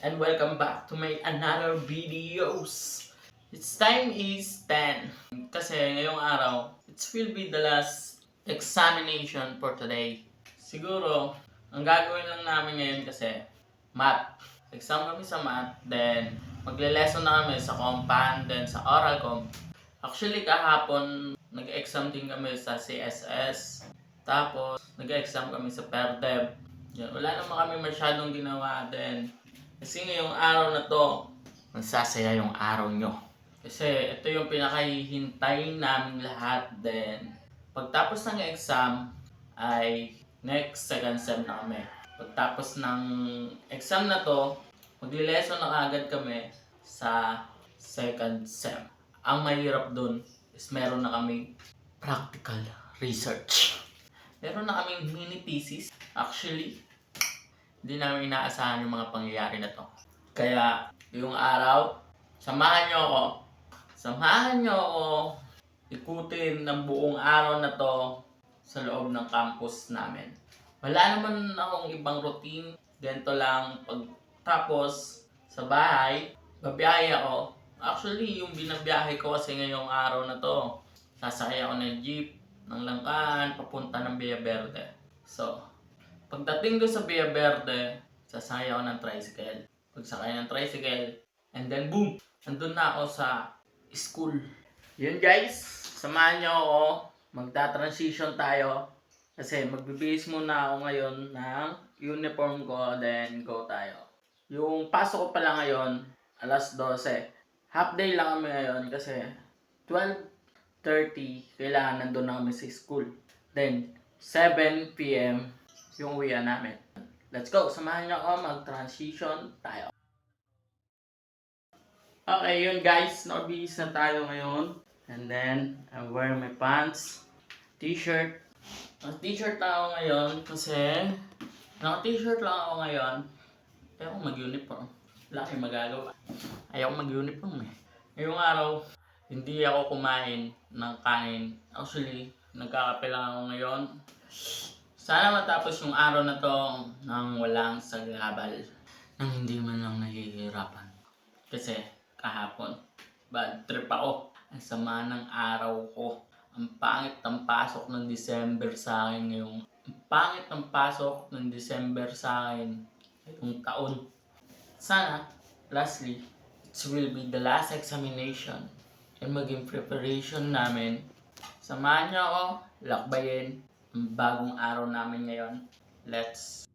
and welcome back to my another videos. Its time is 10 kasi ngayong araw, it will be the last examination for today. Siguro, ang gagawin lang namin ngayon kasi math. Exam kami sa math, then magle-lesson na kami sa compound, then sa oral com. Actually, kahapon, nag-exam din kami sa CSS. Tapos, nag-exam kami sa PERDEV. Yan, wala naman kami masyadong ginawa din. Kasi ngayong araw na to, magsasaya yung araw nyo. Kasi ito yung pinakahihintay namin lahat din. Pagtapos ng exam, ay next second sem na kami. Pagtapos ng exam na to, magli-lesson na agad kami sa second sem. Ang mahirap dun is meron na kaming practical research. Meron na kaming mini thesis. Actually, hindi namin inaasahan yung mga pangyayari na to. Kaya, yung araw, samahan nyo ako. Samahan nyo ako ikutin ng buong araw na to sa loob ng campus namin. Wala naman akong ibang routine. Ganito lang, pagtapos sa bahay, babiyahe ako. Actually, yung binabiyahe ko kasi ngayong araw na to, sasakay ako ng jeep, ng Langkaan, papunta ng Villa Verde. So, pagdating ko sa Villa Verde, sasakay ako ng tricycle. Pagsakay ng tricycle, and then boom! Nandun na ako sa school. Yun guys, samahan nyo ako. Magta-transition tayo. Kasi magbibihis muna ako ngayon ng uniform ko, then go tayo. Yung pasok ko pala ngayon, alas 12. Half day lang kami ngayon kasi 12:30 kailangan nandun na kami sa school. Then, 7 p.m. yung uwian namin. Let's go! Samahan niyo ako, mag-transition tayo. Okay, yun guys. Nakabihis na tayo ngayon. And then, I'm wearing my pants, t-shirt. Naka-t-shirt lang ako ngayon kasi naka-t-shirt lang ako ngayon. Ayaw ko mag-uniform. Wala kayong magagawa. Ayaw ko mag-uniform eh. Ngayong araw, hindi ako kumain ng kain. Actually, nagkakape lang ako ngayon. Sana matapos yung araw na to nang walang saglabal. Nang hindi man lang nahihirapan. Kasi kahapon, bad trip ako. Ang sama ng araw ko. Ang pangit ng pasok ng December sa akin ngayong. Ang pangit ng pasok ng December sa akin ngayong taon. Sana, lastly, it will be the last examination and maging preparation namin. Samahan niyo ako, lakbayin ang bagong araw namin ngayon. Let's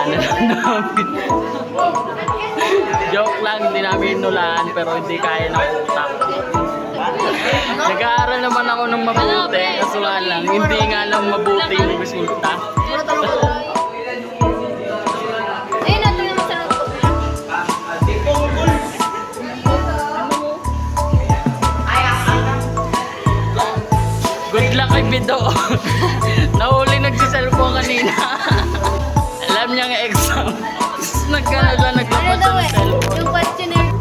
Hinulaan na lang namin. Joke lang, hindi namin hinulaan pero hindi kaya ng utak. Nag-aaral naman ako ng mabuti, kaso nga lang, hindi nga lang mabuti yung resulta. Ayun, ito naman sa notebook. Good luck kay Bido. Nahuli nagsiselfone kanina. Alam niya nga exam. Nagkano lang Ano naglabas daw ng eh? cellphone. Yung questionnaire.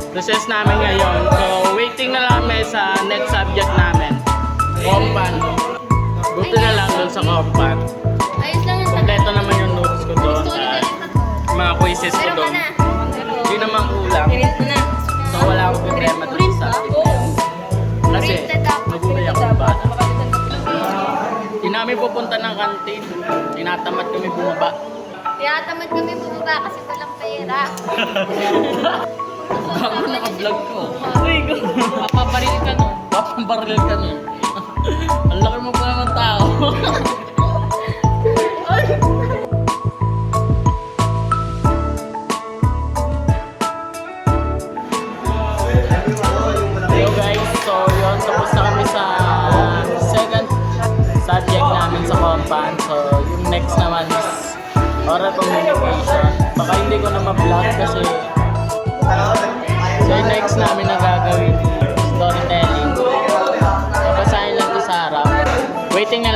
Process namin ngayon. So, waiting na lang kami sa next subject namin. Compan. Buti na lang doon sa Compan. Ayos lang yung Kompleto naman yung notes ko doon. Gusto ko At na mga quizzes ko Meron ka doon. na. Hindi naman kulang. Print mo na. So, wala akong problema doon sa subject. Kasi, mabuhay akong bata. Hindi namin pupunta ng kantin. Tinatamad kami bumaba. Tinatamad kami bumaba kasi walang pera. Bago naka-vlog ko. Papabaril ka nun. Papabaril ka nun. Ang laki mo pa naman tao. Hello guys, so yun, tapos na kami sa second subject namin sa Compan. So yung next naman is oral communication. Baka hindi ko na ma-vlog kasi so yung next namin na gagawin storytelling. Babasahin lang ito sa harap. Waiting na